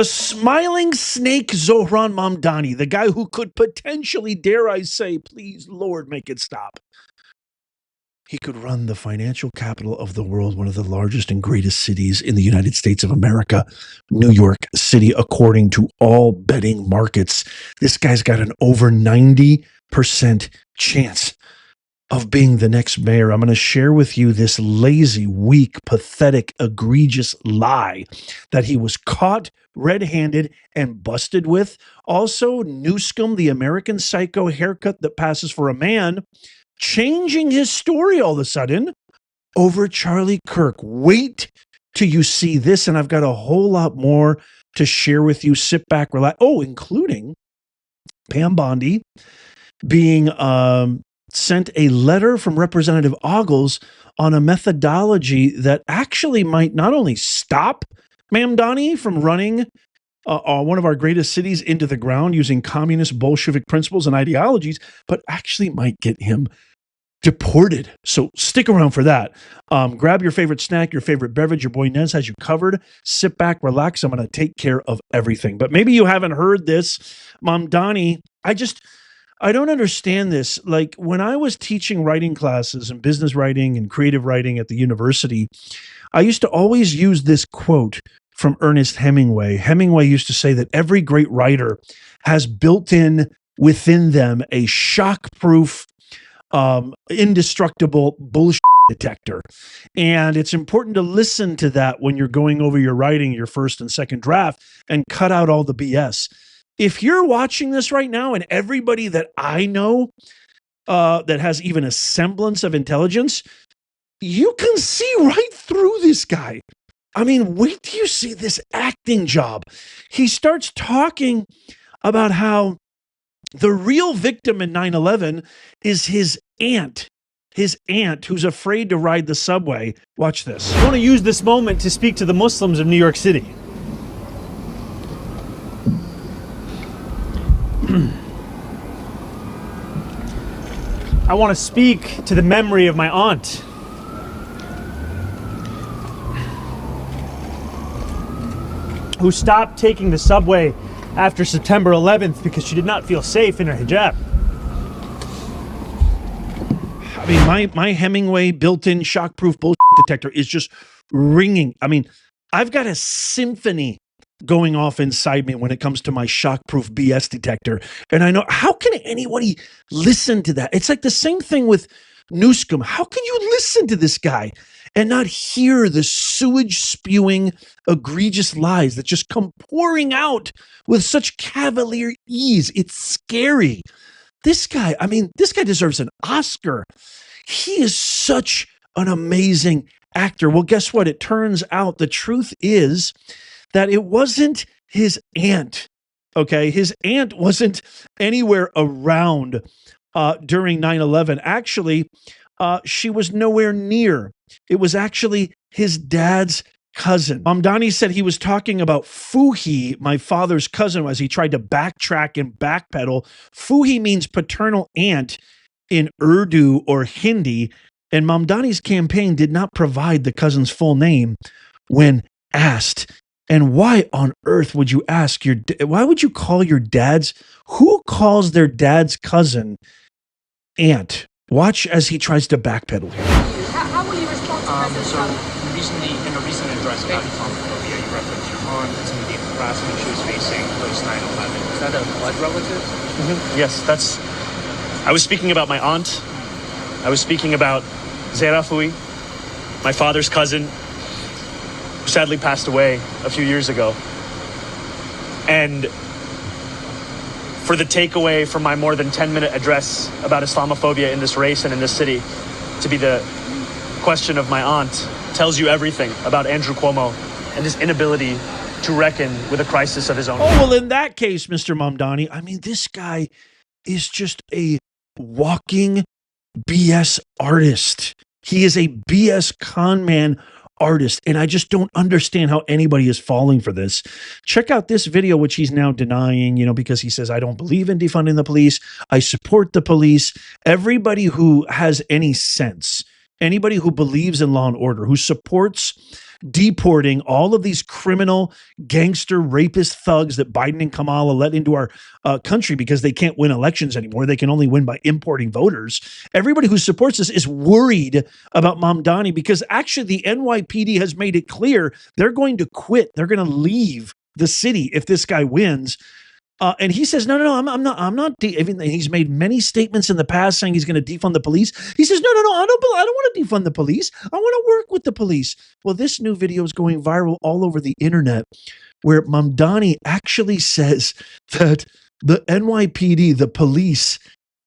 A smiling snake Zohran Mamdani, the guy who could potentially, dare I say, please, Lord, make it stop. He could run the financial capital of the world, one of the largest and greatest cities in the United States of America, New York City, according to all betting markets. This guy's got an over 90% chance of being the next mayor. I'm going to share with you this lazy, weak, pathetic, egregious lie that he was caught red-handed and busted with. Also, Newscomb, the American Psycho haircut that passes for a man, changing his story all of a sudden over Charlie Kirk. Wait till you see this, and I've got a whole lot more to share with you. Sit back, relax. Oh, including Pam Bondi being sent a letter from Representative Ogles on a methodology that actually might not only stop Mamdani from running one of our greatest cities into the ground using communist Bolshevik principles and ideologies, but actually might get him deported. So stick around for that. Grab your favorite snack, your favorite beverage. Your boy Nez has you covered. Sit back, relax. I'm going to take care of everything. But maybe you haven't heard this. Mamdani, I don't understand this. Like when I was teaching writing classes and business writing and creative writing at the university, I used to always use this quote from Ernest Hemingway. Hemingway used to say that every great writer has built in within them a shock-proof, indestructible bullshit detector. And it's important to listen to that when you're going over your writing, your first and second draft, and cut out all the BS. If you're watching this right now and everybody that I know that has even a semblance of intelligence, you can see right through this guy. I mean, wait till you see this acting job. He starts talking about how the real victim in 9/11 is his aunt who's afraid to ride the subway. Watch this. I want to use this moment to speak to the Muslims of New York City. I want to speak to the memory of my aunt. Who stopped taking the subway after September 11th because she did not feel safe in her hijab. I mean, my Hemingway built-in shock-proof bullshit detector is just ringing. I mean, I've got a symphony going off inside me when it comes to my shock-proof BS detector. And I know, how can anybody listen to that? It's like the same thing with Newscomb. How can you listen to this guy and not hear the sewage-spewing, egregious lies that just come pouring out with such cavalier ease? It's scary. This guy deserves an Oscar. He is such an amazing actor. Well, guess what? It turns out the truth is that it wasn't his aunt, okay? His aunt wasn't anywhere around during 9/11. Actually, she was nowhere near. It was actually his dad's cousin. Mamdani said he was talking about Fuhi, my father's cousin, as he tried to backtrack and backpedal. Fuhi means paternal aunt in Urdu or Hindi, and Mamdani's campaign did not provide the cousin's full name when asked. And why on earth would you ask why would you call your dad's, who calls their dad's cousin aunt? Watch as he tries to backpedal here. How will you respond to President Trump? Recently, in a recent address about Islamophobia, you referenced your aunt and some of the harassment she was facing post 9/11. Is that a blood relative? Mm-hmm. Yes, I was speaking about my aunt. I was speaking about Zehra Fouhi, my father's cousin, who sadly passed away a few years ago. And for the takeaway from my more than 10-minute address about Islamophobia in this race and in this city to be the question of my aunt tells you everything about Andrew Cuomo and his inability to reckon with a crisis of his own. Oh, well, in that case, Mr. Mamdani, I mean, this guy is just a walking BS artist. He is a BS con man artist, and I just don't understand how anybody is falling for this. Check out this video, which he's now denying, because he says, I don't believe in defunding the police. I support the police. Everybody who has any sense, anybody who believes in law and order, who supports deporting all of these criminal, gangster, rapist thugs that Biden and Kamala let into our country because they can't win elections anymore. They can only win by importing voters. Everybody who supports this is worried about Mamdani because actually the NYPD has made it clear they're going to quit. They're going to leave the city if this guy wins. And he says, no, I'm not. He's made many statements in the past saying he's going to defund the police. He says, no, I don't want to defund the police. I want to work with the police. Well, this new video is going viral all over the internet where Mamdani actually says that the NYPD, the police,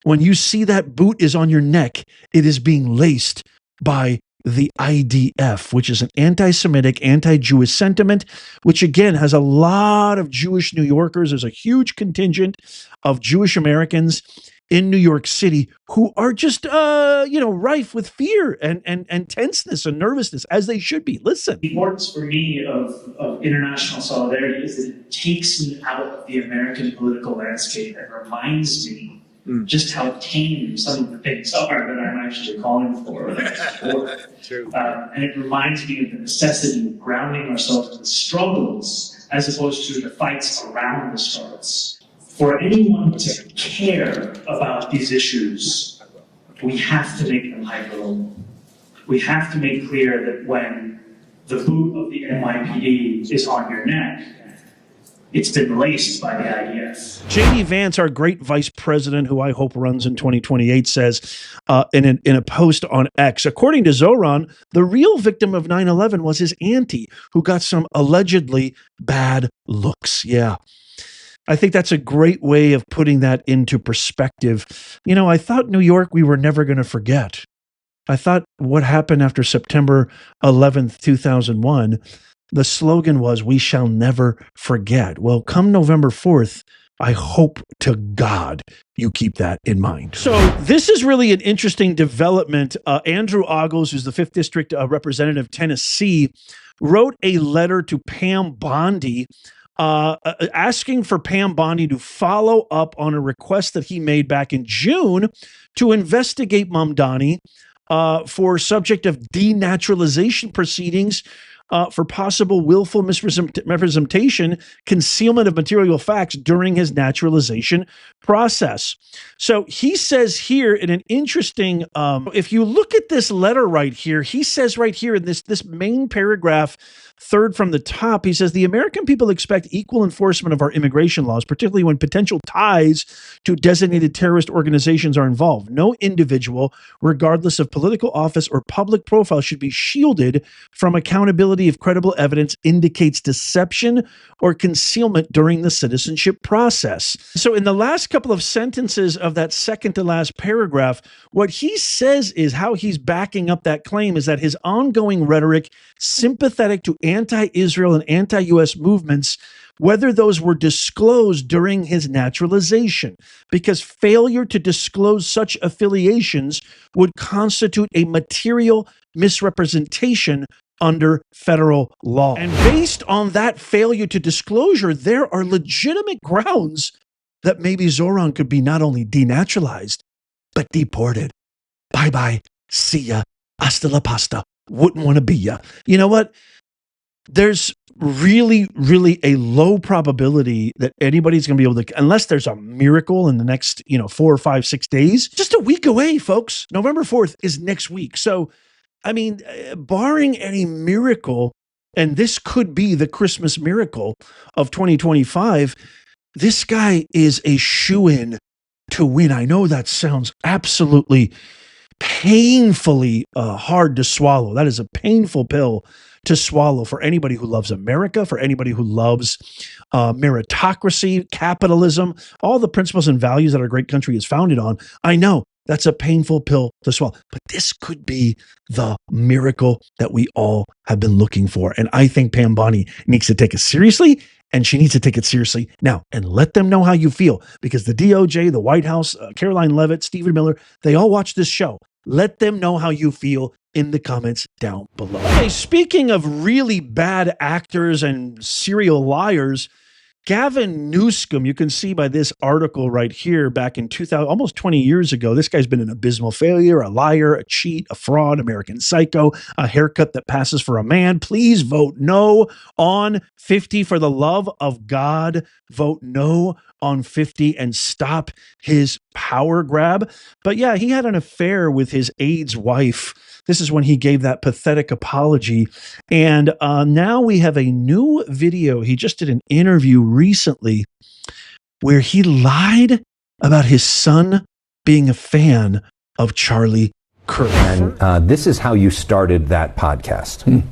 when you see that boot is on your neck, it is being laced by the IDF, which is an anti-Semitic, anti-Jewish sentiment, which again has a lot of Jewish New Yorkers. There's a huge contingent of Jewish Americans in New York City who are just, rife with fear and tenseness and nervousness, as they should be. Listen. The importance for me of international solidarity is that it takes me out of the American political landscape and reminds me just how tame some of the things are that I'm actually calling for. True. And it reminds me of the necessity of grounding ourselves in the struggles as opposed to the fights around the struggles. For anyone to care about these issues, we have to make them hyper-local. We have to make clear that when the boot of the NYPD is on your neck, it's been laced by the IDF. J.D. Vance, our great vice president, who I hope runs in 2028, says in a post on X, according to Zohran, the real victim of 9/11 was his auntie, who got some allegedly bad looks. Yeah. I think that's a great way of putting that into perspective. You know, I thought New York we were never going to forget. I thought what happened after September 11th, 2001, the slogan was, "We shall never forget." Well, come November 4th, I hope to God you keep that in mind. So this is really an interesting development. Andrew Ogles, who's the 5th District Representative of Tennessee, wrote a letter to Pam Bondi asking for Pam Bondi to follow up on a request that he made back in June to investigate Mamdani for subject of denaturalization proceedings for possible willful misrepresentation, concealment of material facts during his naturalization process. So he says here in an interesting, if you look at this letter right here, he says right here in this main paragraph, third from the top, he says, the American people expect equal enforcement of our immigration laws, particularly when potential ties to designated terrorist organizations are involved. No individual, regardless of political office or public profile, should be shielded from accountability if credible evidence indicates deception or concealment during the citizenship process. So in the last couple of sentences of that second to last paragraph, what he says is how he's backing up that claim is that his ongoing rhetoric sympathetic to anti-Israel and anti-U.S. movements, whether those were disclosed during his naturalization, because failure to disclose such affiliations would constitute a material misrepresentation under federal law. And based on that failure to disclosure, there are legitimate grounds that maybe Zohran could be not only denaturalized, but deported. Bye-bye. See ya. Hasta la pasta. Wouldn't want to be ya. You know what? There's really, really a low probability that anybody's going to be able to, unless there's a miracle in the next, 4 or 5, 6 days, just a week away, folks. November 4th is next week. So, I mean, barring any miracle, and this could be the Christmas miracle of 2025, this guy is a shoo-in to win. I know that sounds absolutely painfully hard to swallow. That is a painful pill to swallow for anybody who loves America, for anybody who loves meritocracy, capitalism, all the principles and values that our great country is founded on. I know that's a painful pill to swallow, but this could be the miracle that we all have been looking for. And I think Pam Bondi needs to take it seriously, and she needs to take it seriously now, and let them know how you feel, because the DOJ, the White House, Caroline Leavitt, Stephen Miller, they all watch this show. Let them know how you feel in the comments down below. Okay, speaking of really bad actors and serial liars, Gavin Newsom, you can see by this article right here back in 2000, almost 20 years ago, this guy's been an abysmal failure, a liar, a cheat, a fraud, American psycho, a haircut that passes for a man. Please vote no on 50 for the love of God. Vote no on 50 and stop his power grab. But yeah, he had an affair with his AIDS wife. This is when he gave that pathetic apology. And now we have a new video. He just did an interview recently where he lied about his son being a fan of Charlie Kirk. And this is how you started that podcast.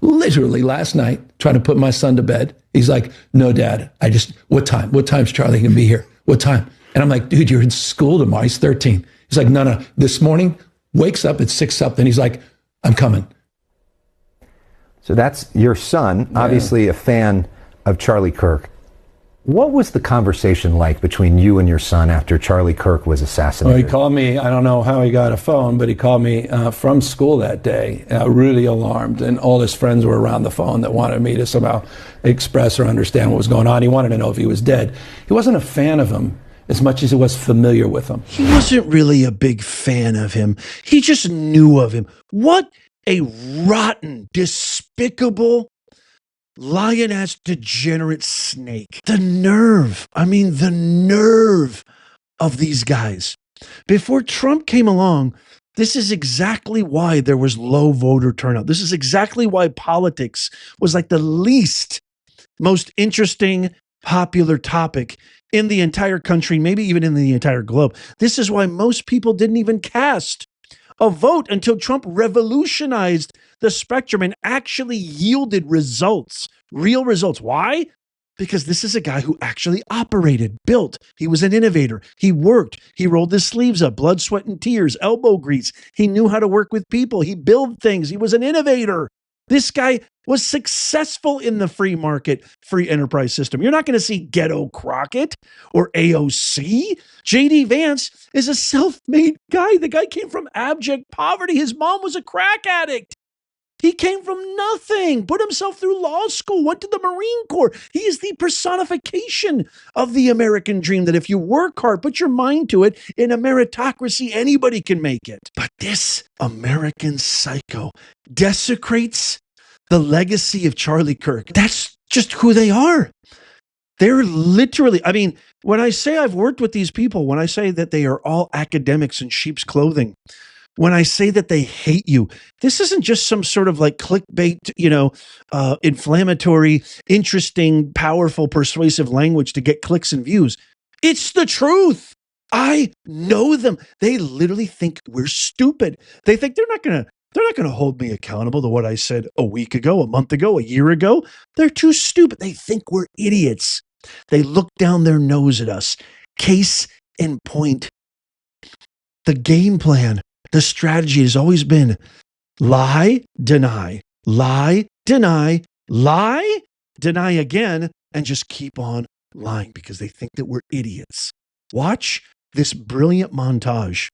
Literally last night, trying to put my son to bed. He's like, no, Dad, what time? What time's Charlie gonna be here? What time? And I'm like, dude, you're in school tomorrow. He's 13. He's like, no. This morning, wakes up at 6 something. He's like, I'm coming. So that's your son, obviously a fan of Charlie Kirk. What was the conversation like between you and your son after Charlie Kirk was assassinated? Well, he called me, I don't know how he got a phone, but he called me from school that day, really alarmed. And all his friends were around the phone that wanted me to somehow express or understand what was going on. He wanted to know if he was dead. He wasn't a fan of him as much as he was familiar with him. He wasn't really a big fan of him. He just knew of him. What a rotten, despicable, lion-ass degenerate snake. The nerve of these guys. Before Trump came along, this is exactly why there was low voter turnout. This is exactly why politics was like the least most interesting, popular topic in the entire country, maybe even in the entire globe. This is why most people didn't even cast a vote until Trump revolutionized the spectrum and actually yielded results, real results. Why? Because this is a guy who actually operated, built. He was an innovator. He worked. He rolled his sleeves up, blood, sweat, and tears, elbow grease. He knew how to work with people. He built things. He was an innovator. This guy was successful in the free market, free enterprise system. You're not going to see Ghetto Crockett or AOC. J.D. Vance is a self-made guy. The guy came from abject poverty. His mom was a crack addict. He came from nothing, put himself through law school, went to the Marine Corps. He is the personification of the American dream, that if you work hard, put your mind to it, in a meritocracy, anybody can make it. But this American psycho desecrates the legacy of Charlie Kirk. That's just who they are. They're literally, I mean, when I say I've worked with these people, when I say that they are all academics in sheep's clothing, when I say that they hate you, this isn't just some sort of like clickbait, inflammatory, interesting, powerful, persuasive language to get clicks and views. It's the truth. I know them. They literally think we're stupid. They think they're not going to hold me accountable to what I said a week ago, a month ago, a year ago. They're too stupid. They think we're idiots. They look down their nose at us. Case in point. The game plan, the strategy has always been lie, deny, lie, deny, lie, deny again, and just keep on lying because they think that we're idiots. Watch this brilliant montage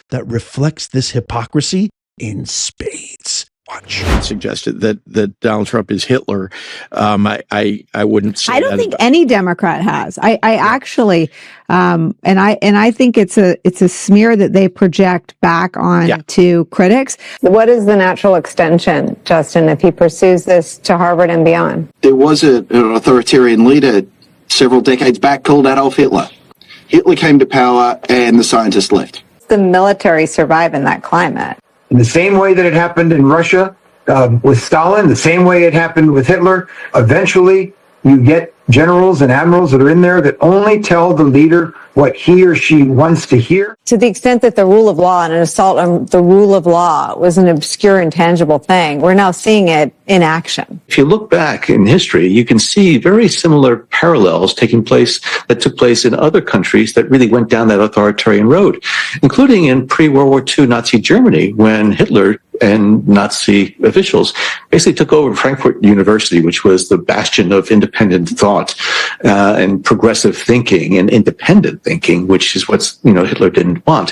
that reflects this hypocrisy in spades. Watch. Suggested that Donald Trump is Hitler. I wouldn't say I don't think any Democrat has. I actually, and I think it's a smear that they project back on to critics. What is the natural extension, Justin, if he pursues this to Harvard and beyond? There was an authoritarian leader several decades back called Adolf Hitler. Hitler came to power and the scientists left. The military survive in that climate. In the same way that it happened in Russia with Stalin, the same way it happened with Hitler, eventually you get generals and admirals that are in there that only tell the leader what he or she wants to hear. To the extent that the rule of law and an assault on the rule of law was an obscure, intangible thing, we're now seeing it in action. If you look back in history, you can see very similar parallels that took place in other countries that really went down that authoritarian road, including in pre-World War II Nazi Germany, when Hitler and Nazi officials basically took over Frankfurt University, which was the bastion of independent thought and progressive thinking and independent thinking, which is what Hitler didn't want.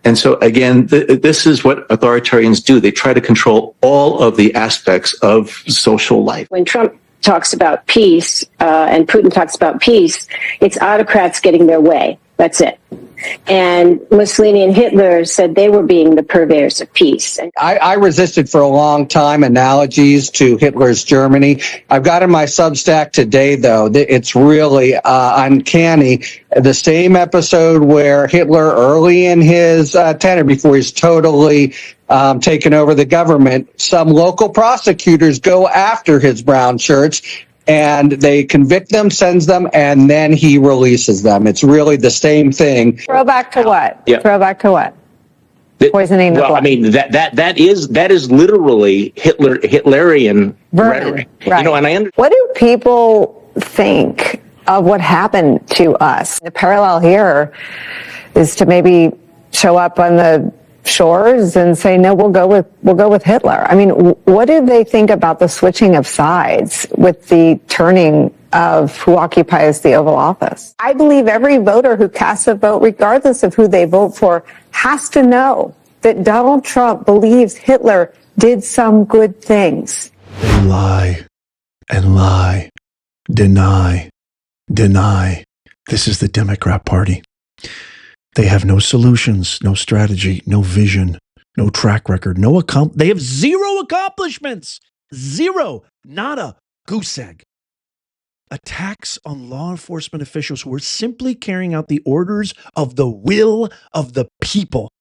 And so again, this is what authoritarians do. They try to control all of the aspects of social life. When Trump talks about peace, and Putin talks about peace, it's autocrats getting their way. That's it. And Mussolini and Hitler said they were being the purveyors of peace. I resisted for a long time analogies to Hitler's Germany. I've got in my Substack today, though, it's really uncanny. The same episode where Hitler, early in his tenure, before he's totally taken over the government, some local prosecutors go after his brown shirts, and they convict them, sends them, and then he releases them. It's really the same thing. Throwback to what? Yeah. Throwback to what? Poisoning the blood. I mean, that is literally Hitlerian rhetoric. Right. You know, and what do people think of what happened to us? The parallel here is to maybe show up on the shores and say, no, we'll go with Hitler. I mean, what do they think about the switching of sides with the turning of who occupies the Oval Office? I believe every voter who casts a vote, regardless of who they vote for, has to know that Donald Trump believes Hitler did some good things. They lie and lie, deny. This is the Democrat Party. They have no solutions, no strategy, no vision, no track record, they have zero accomplishments. Zero. Nada. Goose egg. Attacks on law enforcement officials who are simply carrying out the orders of the will of the people,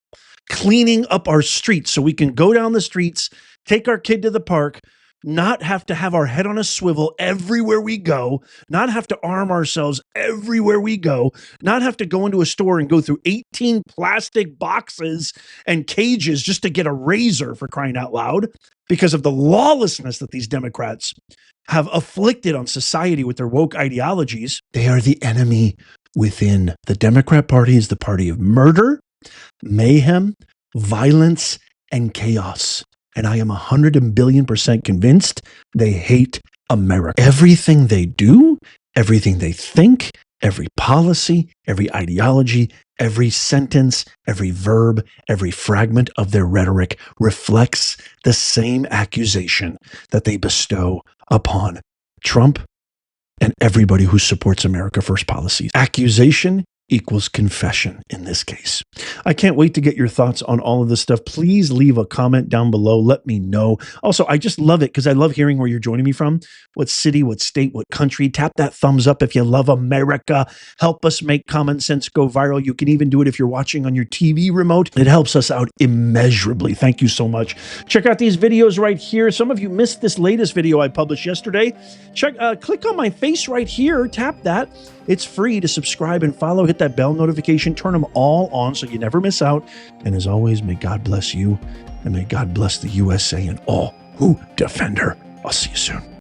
cleaning up our streets so we can go down the streets, take our kid to the park, not have to have our head on a swivel everywhere we go, not have to arm ourselves everywhere we go, not have to go into a store and go through 18 plastic boxes and cages just to get a razor, for crying out loud, because of the lawlessness that these Democrats have afflicted on society with their woke ideologies. They are the enemy within. The Democrat Party is the party of murder, mayhem, violence, and chaos. And I am 100 billion% convinced they hate America. Everything they do, everything they think, every policy, every ideology, every sentence, every verb, every fragment of their rhetoric reflects the same accusation that they bestow upon Trump and everybody who supports America First policies. Accusation equals confession in this case. I can't wait to get your thoughts on all of this stuff. Please leave a comment down below. Let me know. Also, I just love it because I love hearing where you're joining me from. What city, what state, what country. Tap that thumbs up if you love America. Help us make common sense go viral. You can even do it if you're watching on your TV remote. It helps us out immeasurably. Thank you so much. Check out these videos right here. Some of you missed this latest video I published yesterday. Click on my face right here. Tap that. It's free to subscribe and follow. Hit that bell notification. Turn them all on so you never miss out. And as always, may God bless you and may God bless the USA and all who defend her. I'll see you soon.